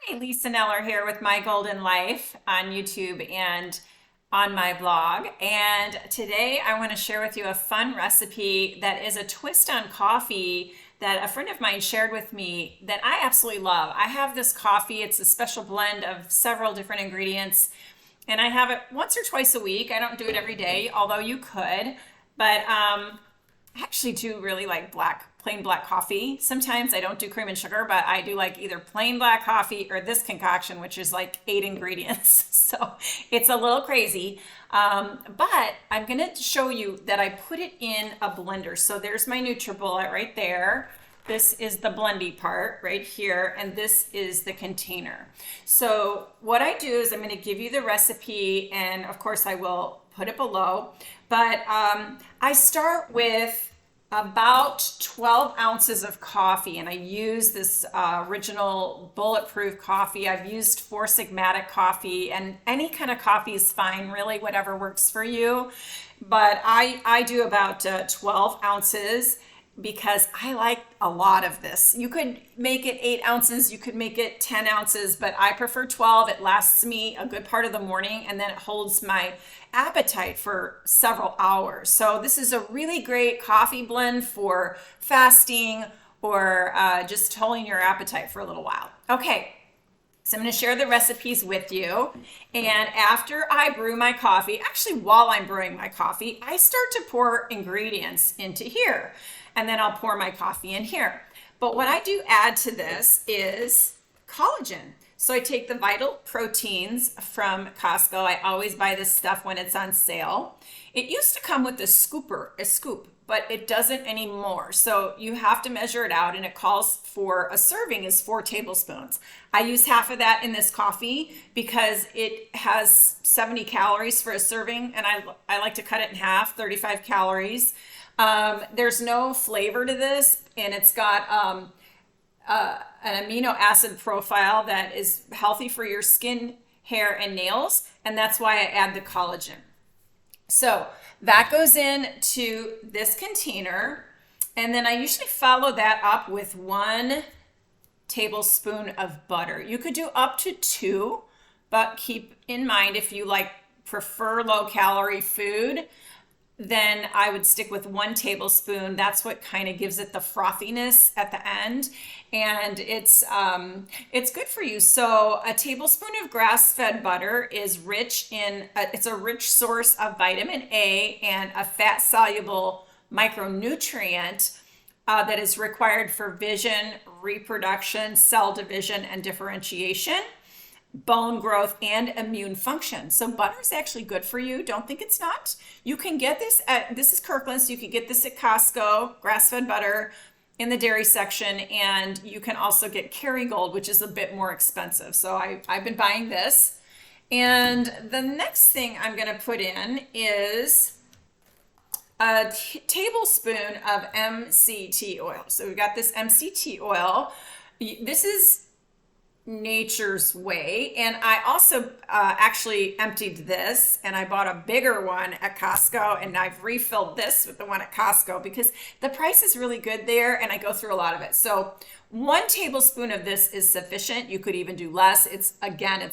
Hi, Lisa Neller here with My Golden Life on YouTube and on my blog. And today I want to share with you a fun recipe that is a twist on coffee that a friend of mine shared with me that I absolutely love. I have this coffee, it's a special blend of several different ingredients, and I have it once or twice a week. I don't do it every day, although you could. But I actually do really like plain black coffee. Sometimes I don't do cream and sugar, but I do like either plain black coffee or this concoction, which is like 8 ingredients. So it's a little crazy. But I'm gonna show you that I put it in a blender. So there's my NutriBullet right there. This is the blendy part right here, and this is the container. So what I do is I'm going to give you the recipe, and of course I will put it below, but I start with about 12 ounces of coffee, and I use this original Bulletproof coffee. I've used Four Sigmatic coffee, and any kind of coffee is fine, really, whatever works for you. But I do about 12 ounces because I like a lot of this. You could make it 8 ounces, you could make it 10 ounces, but I prefer 12. It lasts me a good part of the morning, and then it holds my appetite for several hours. So this is a really great coffee blend for fasting or just holding your appetite for a little while. Okay, so I'm going to share the recipes with you. And after I brew my coffee, actually while I'm brewing my coffee, I start to pour ingredients into here. And then I'll pour my coffee in here. But what I do add to this is collagen. So I take the Vital Proteins from Costco. I always buy this stuff when it's on sale. It used to come with a scoop, but it doesn't anymore. So you have to measure it out, and it calls for a serving is 4 tablespoons. I use half of that in this coffee because it has 70 calories for a serving, and I like to cut it in half, 35 calories. There's no flavor to this, and it's got an amino acid profile that is healthy for your skin, hair, and nails, and that's why I add the collagen. So that goes into this container, and then I usually follow that up with 1 tablespoon of butter. You could do up to 2, but keep in mind if you prefer low calorie food, then I would stick with 1 tablespoon. That's what kind of gives it the frothiness at the end, and it's good for you. So a tablespoon of grass-fed butter is rich in it's a rich source of vitamin A and a fat-soluble micronutrient that is required for vision, reproduction, cell division, and differentiation, bone growth, and immune function. So butter is actually good for you. Don't think it's not. You can get this this is Kirkland's. You can get this at Costco, grass-fed butter in the dairy section, and you can also get Kerrygold, which is a bit more expensive. So I've been buying this. And the next thing I'm going to put in is a tablespoon of MCT oil. So we've got this MCT oil. This is Nature's Way, and I also actually emptied this, and I bought a bigger one at Costco, and I've refilled this with the one at Costco because the price is really good there, and I go through a lot of it. So 1 tablespoon of this is sufficient. You could even do less. It's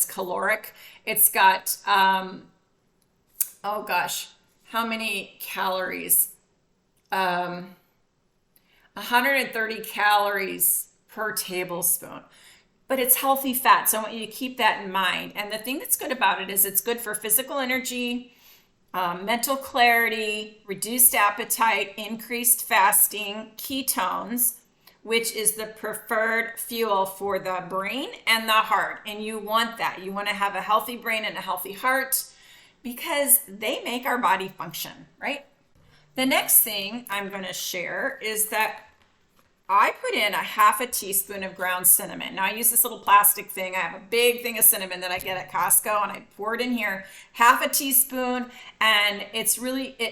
caloric. It's got oh gosh, how many calories? 130 calories per tablespoon. But it's healthy fat, so I want you to keep that in mind. And the thing that's good about it is it's good for physical energy, mental clarity, reduced appetite, increased fasting, ketones, which is the preferred fuel for the brain and the heart. And you want that. You want to have a healthy brain and a healthy heart because they make our body function, right? The next thing I'm going to share is that I put in a half a teaspoon of ground cinnamon. Now I use this little plastic thing. I have a big thing of cinnamon that I get at Costco, and I pour it in here, half a teaspoon, and it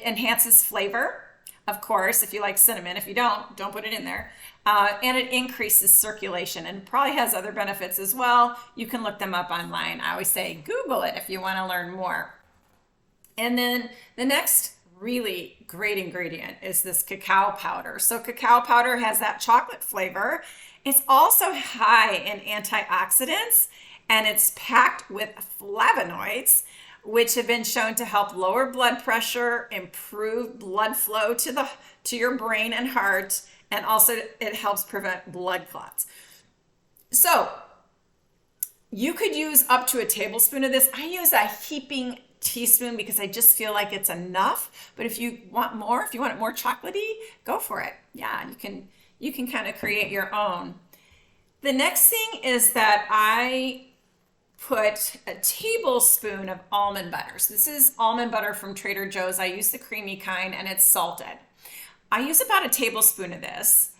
enhances flavor. Of course, if you like cinnamon. If you don't put it in there. And it increases circulation, and probably has other benefits as well. You can look them up online. I always say Google it if you want to learn more. And then the next really great ingredient is this cacao powder. So cacao powder has that chocolate flavor, It's also high in antioxidants and it's packed with flavonoids, which have been shown to help lower blood pressure, improve blood flow to your brain and heart, and also it helps prevent blood clots. So you could use up to a tablespoon of this. I use a heaping teaspoon because I just feel like it's enough. But if you want more, if you want it more chocolatey, go for it. Yeah, you can kind of create your own. The next thing is that I put a tablespoon of almond butter. So this is almond butter from Trader Joe's. I use the creamy kind and it's salted. I use about a tablespoon of this,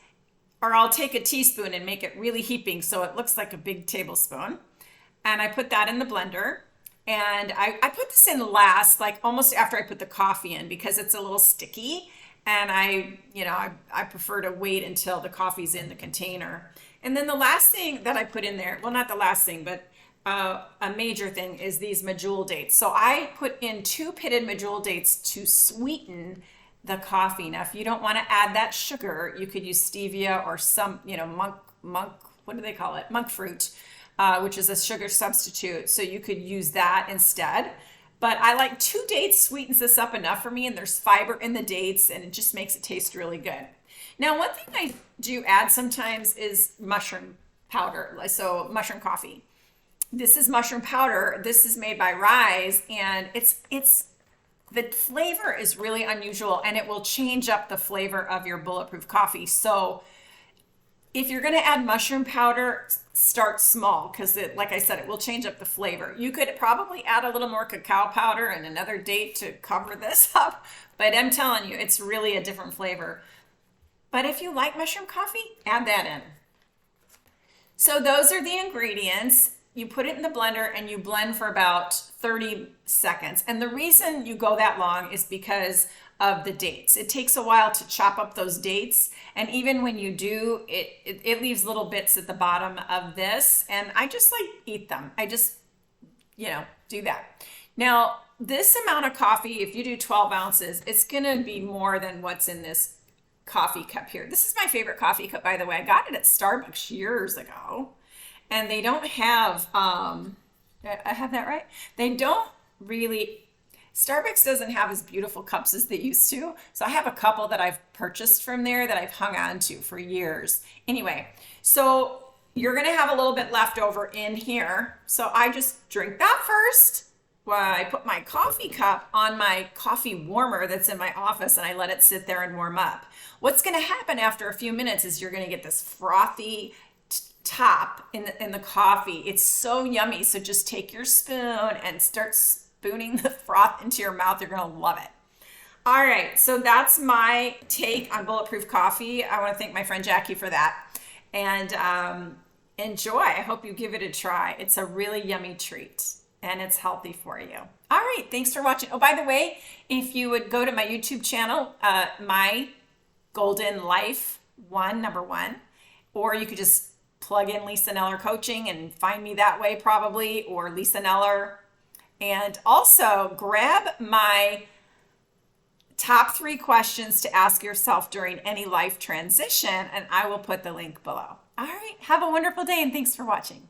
or I'll take a teaspoon and make it really heaping so it looks like a big tablespoon. And I put that in the blender. And I put this in last, like almost after I put the coffee in because it's a little sticky. And I prefer to wait until the coffee's in the container. And then the last thing that I put in there, well, not the last thing, but a major thing is these medjool dates. So I put in 2 pitted medjool dates to sweeten the coffee. Now, if you don't want to add that sugar, you could use stevia or some, monk, what do they call it? Monk fruit, which is a sugar substitute. So you could use that instead. But I like 2 dates sweetens this up enough for me, and there's fiber in the dates, and it just makes it taste really good. Now, one thing I do add sometimes is mushroom powder, so mushroom coffee. This is mushroom powder. This is made by Rise, and it's the flavor is really unusual, and it will change up the flavor of your Bulletproof coffee. So if you're going to add mushroom powder, start small because, like I said, it will change up the flavor. You could probably add a little more cacao powder and another date to cover this up, but I'm telling you, it's really a different flavor. But if you like mushroom coffee, add that in. So those are the ingredients. You put it in the blender and you blend for about 30 seconds. And the reason you go that long is because of the dates. It takes a while to chop up those dates. And even when you do, it leaves little bits at the bottom of this. And I just like eat them. I just, do that. Now, this amount of coffee, if you do 12 ounces, it's going to be more than what's in this coffee cup here. This is my favorite coffee cup, by the way. I got it at Starbucks years ago. And they don't have, I have that right? They don't really, Starbucks doesn't have as beautiful cups as they used to. So I have a couple that I've purchased from there that I've hung on to for years. Anyway, so you're going to have a little bit left over in here. So I just drink that first. Well, I put my coffee cup on my coffee warmer that's in my office and I let it sit there and warm up. What's going to happen after a few minutes is you're going to get this frothy top in the coffee. It's so yummy. So just take your spoon and start spooning the froth into your mouth. You're going to love it. All right. So that's my take on Bulletproof coffee. I want to thank my friend Jackie for that. And enjoy. I hope you give it a try. It's a really yummy treat and it's healthy for you. All right. Thanks for watching. Oh, by the way, if you would go to my YouTube channel, My Golden Life number 1, or you could just plug in Lisa Neller Coaching and find me that way probably, or Lisa Neller. And also grab my top 3 questions to ask yourself during any life transition, and I will put the link below. All right, have a wonderful day and thanks for watching.